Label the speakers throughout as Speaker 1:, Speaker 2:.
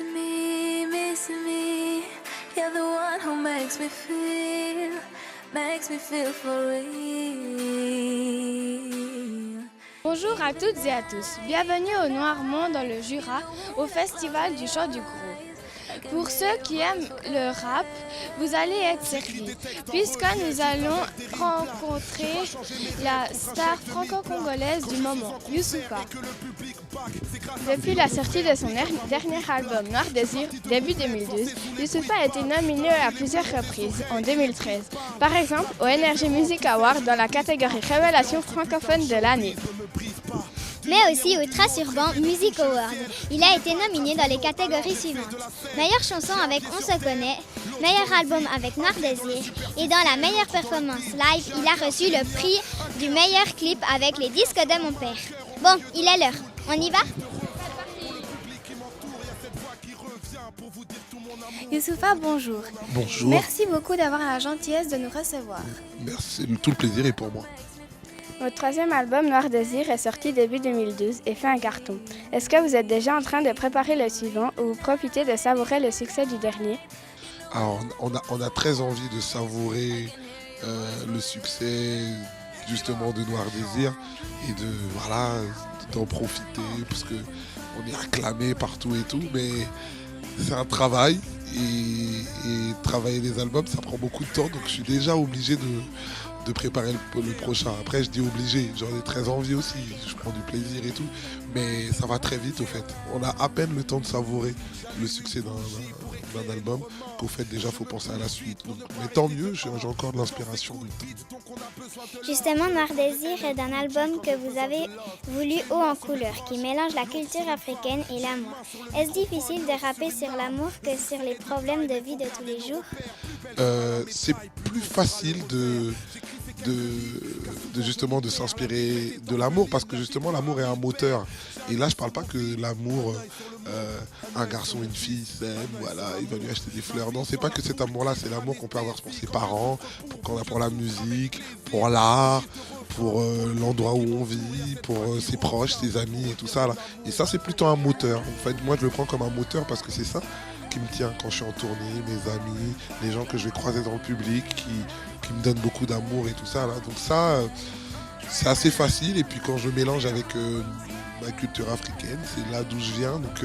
Speaker 1: miss me. You're the one who makes me feel for real.
Speaker 2: Bonjour à toutes et à tous, bienvenue au Noirmont dans le Jura, au Festival du Chant du Gros. Pour ceux qui aiment le rap, vous allez être servis, puisque nous allons rencontrer la star franco-congolaise du moment, Youssoupha. Depuis la sortie de son dernier album Noir Désir, début 2012, Youssoupha a été nominé à plusieurs reprises, en 2013, par exemple au Energy Music Award dans la catégorie Révélation francophone de l'année.
Speaker 3: Mais aussi au Trace Urban Music Award. Il a été nominé dans les catégories suivantes. Meilleure chanson avec On se connaît, meilleur album avec Noir Désir et dans la meilleure performance live, il a reçu le prix du meilleur clip avec les disques de mon père. Bon, il est l'heure. On y va ?
Speaker 2: Youssoupha, bonjour.
Speaker 4: Bonjour.
Speaker 2: Merci beaucoup d'avoir la gentillesse de nous recevoir.
Speaker 4: Merci, tout le plaisir est pour moi.
Speaker 2: Votre troisième album, Noir Désir, est sorti début 2012 et fait un carton. Est-ce que vous êtes déjà en train de préparer le suivant ou vous profitez de savourer le succès du dernier?
Speaker 4: Alors, on a très envie de savourer le succès justement de Noir Désir et d'en profiter parce qu'on est acclamé partout et tout, mais c'est un travail et travailler les albums, ça prend beaucoup de temps, donc je suis déjà obligé de préparer le prochain. Après, je dis obligé, j'en ai très envie aussi, je prends du plaisir et tout, mais ça va très vite au fait. On a à peine le temps de savourer le succès d'un album qu'au fait déjà faut penser à la suite. Donc, mais tant mieux, j'ai encore de l'inspiration.
Speaker 3: Justement, Noir Désir est un album que vous avez voulu haut en couleur, qui mélange la culture africaine et l'amour. Est-ce difficile de rapper sur l'amour que sur les problèmes de vie de tous les jours ?
Speaker 4: C'est plus facile de justement de s'inspirer de l'amour parce que justement l'amour est un moteur et là je parle pas que l'amour un garçon une fille s'aime, voilà, il va lui acheter des fleurs, non, c'est pas que cet amour là, c'est l'amour qu'on peut avoir pour ses parents, pour la musique, pour l'art, pour l'endroit où on vit, pour ses proches, ses amis et tout ça là. Et ça c'est plutôt un moteur, en fait moi je le prends comme un moteur parce que c'est ça qui me tient quand je suis en tournée, mes amis, les gens que je vais croiser dans le public qui me donnent beaucoup d'amour et tout ça là. Donc ça, c'est assez facile. Et puis quand je mélange avec ma culture africaine, c'est là d'où je viens. Donc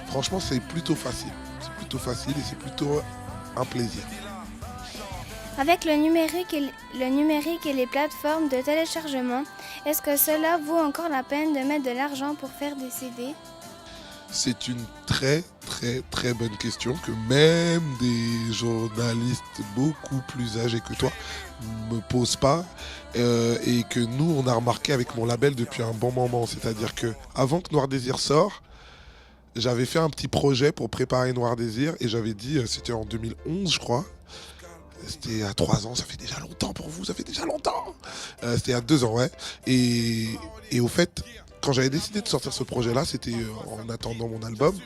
Speaker 4: franchement, c'est plutôt facile. C'est plutôt facile et c'est plutôt un plaisir.
Speaker 2: Avec le numérique et les plateformes de téléchargement, est-ce que cela vaut encore la peine de mettre de l'argent pour faire des CD ?
Speaker 4: C'est une très très très bonne question que même des journalistes beaucoup plus âgés que toi me posent pas et que nous on a remarqué avec mon label depuis un bon moment. C'est-à-dire que avant que Noir Désir sorte, j'avais fait un petit projet pour préparer Noir Désir et j'avais dit, c'était en 2011 je crois, c'était à 3 ans, ça fait déjà longtemps pour vous, ça fait déjà longtemps. C'était à 2 ans, ouais. Et au fait, quand j'avais décidé de sortir ce projet-là, c'était en attendant mon album,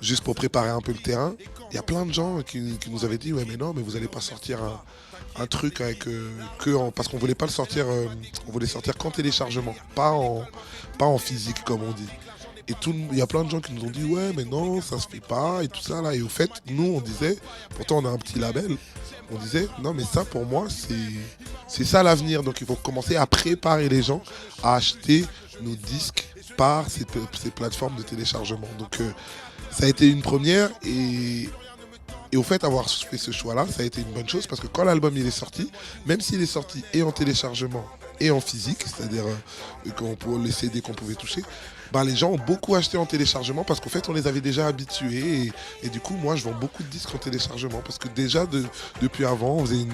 Speaker 4: juste pour préparer un peu le terrain. Il y a plein de gens qui nous avaient dit « Ouais, mais non, mais vous n'allez pas sortir un truc avec parce qu'on voulait pas le sortir, on voulait sortir qu'en téléchargement, pas en physique comme on dit. » Et il y a plein de gens qui nous ont dit « Ouais, mais non, ça se fait pas et tout ça là. » Et au fait, nous on disait, pourtant on a un petit label, on disait « Non, mais ça pour moi, c'est ça l'avenir. Donc il faut commencer à préparer les gens à acheter nos disques par ces plateformes de téléchargement. » Donc ça a été une première et au fait avoir fait ce choix là ça a été une bonne chose parce que quand l'album il est sorti, même s'il est sorti et en téléchargement et en physique, c'est-à-dire les CD qu'on pouvait toucher, les gens ont beaucoup acheté en téléchargement parce qu'en fait on les avait déjà habitués et du coup moi je vends beaucoup de disques en téléchargement parce que déjà depuis avant on faisait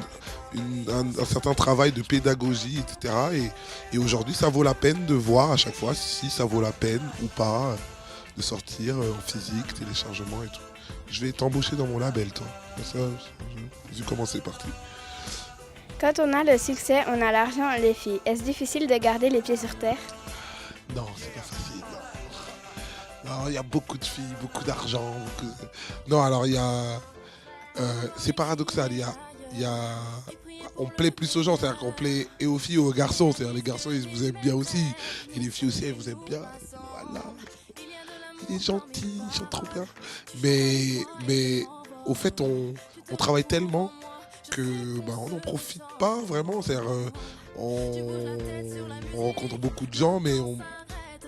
Speaker 4: un certain travail de pédagogie, etc. Et aujourd'hui ça vaut la peine de voir à chaque fois si ça vaut la peine ou pas de sortir en physique, téléchargement et tout. Je vais t'embaucher dans mon label, toi. Comme ça, j'ai commencé parti.
Speaker 2: Quand on a le succès, on a l'argent et les filles. Est-ce difficile de garder les pieds sur terre ?
Speaker 4: Non, c'est pas facile. Non, il y a beaucoup de filles, beaucoup d'argent. Non, alors il y a... c'est paradoxal, on plaît plus aux gens, c'est-à-dire qu'on plaît et aux filles et aux garçons. C'est-à-dire les garçons, ils vous aiment bien aussi. Et les filles aussi, elles vous aiment bien. Voilà. il est gentil, il chante trop bien. Mais au fait, on travaille tellement que on n'en profite pas vraiment. C'est-à-dire, on rencontre beaucoup de gens, mais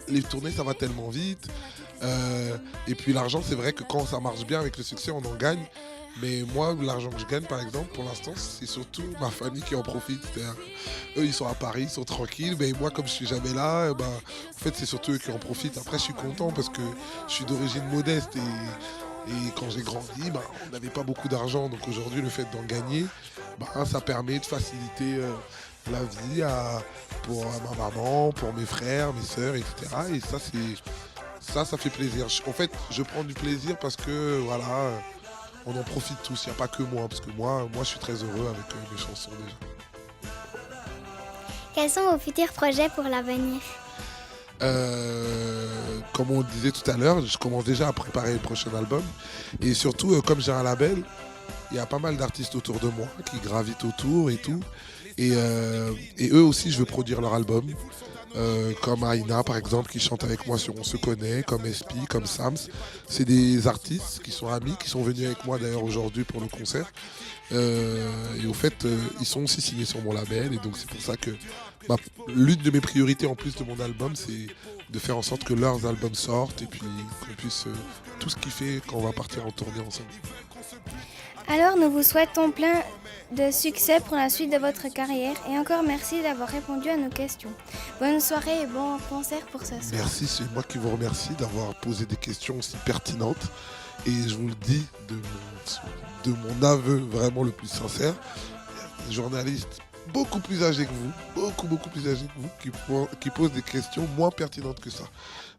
Speaker 4: les tournées, ça va tellement vite. Et puis l'argent, c'est vrai que quand ça marche bien avec le succès, on en gagne. Mais moi, l'argent que je gagne, par exemple, pour l'instant, c'est surtout ma famille qui en profite. C'est-à-dire, eux, ils sont à Paris, ils sont tranquilles. Mais moi, comme je suis jamais là, en fait, c'est surtout eux qui en profitent. Après, je suis content parce que je suis d'origine modeste. Et quand j'ai grandi, on n'avait pas beaucoup d'argent. Donc aujourd'hui, le fait d'en gagner, ça permet de faciliter la vie pour ma maman, pour mes frères, mes sœurs, etc. Et ça fait plaisir. En fait, je prends du plaisir parce que, voilà, on en profite tous. Il n'y a pas que moi. Parce que moi, je suis très heureux avec mes chansons déjà.
Speaker 3: Quels sont vos futurs projets pour l'avenir?
Speaker 4: Comme on le disait tout à l'heure, je commence déjà à préparer le prochain album. Et surtout, comme j'ai un label, il y a pas mal d'artistes autour de moi qui gravitent autour et tout. Et eux aussi, je veux produire leur album. Comme Aïna, par exemple, qui chante avec moi sur On se connaît, comme SP, comme Sams. C'est des artistes qui sont amis, qui sont venus avec moi d'ailleurs aujourd'hui pour le concert. Et au fait, ils sont aussi signés sur mon label. Et donc c'est pour ça que l'une de mes priorités en plus de mon album, c'est de faire en sorte que leurs albums sortent et puis qu'on puisse tout ce kiffer quand on va partir en tournée ensemble.
Speaker 2: Alors nous vous souhaitons plein de succès pour la suite de votre carrière et encore merci d'avoir répondu à nos questions. Bonne soirée et bon concert pour ce soir.
Speaker 4: Merci, c'est moi qui vous remercie d'avoir posé des questions aussi pertinentes. Et je vous le dis de mon aveu vraiment le plus sincère, des journalistes beaucoup plus âgés que vous, beaucoup plus âgés que vous, qui posent des questions moins pertinentes que ça.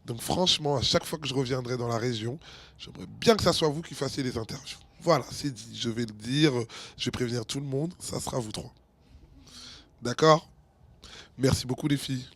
Speaker 4: Donc franchement, à chaque fois que je reviendrai dans la région, j'aimerais bien que ça soit vous qui fassiez les interviews. Voilà, c'est dit, je vais le dire, je vais prévenir tout le monde, ça sera vous trois. D'accord ? Merci beaucoup les filles.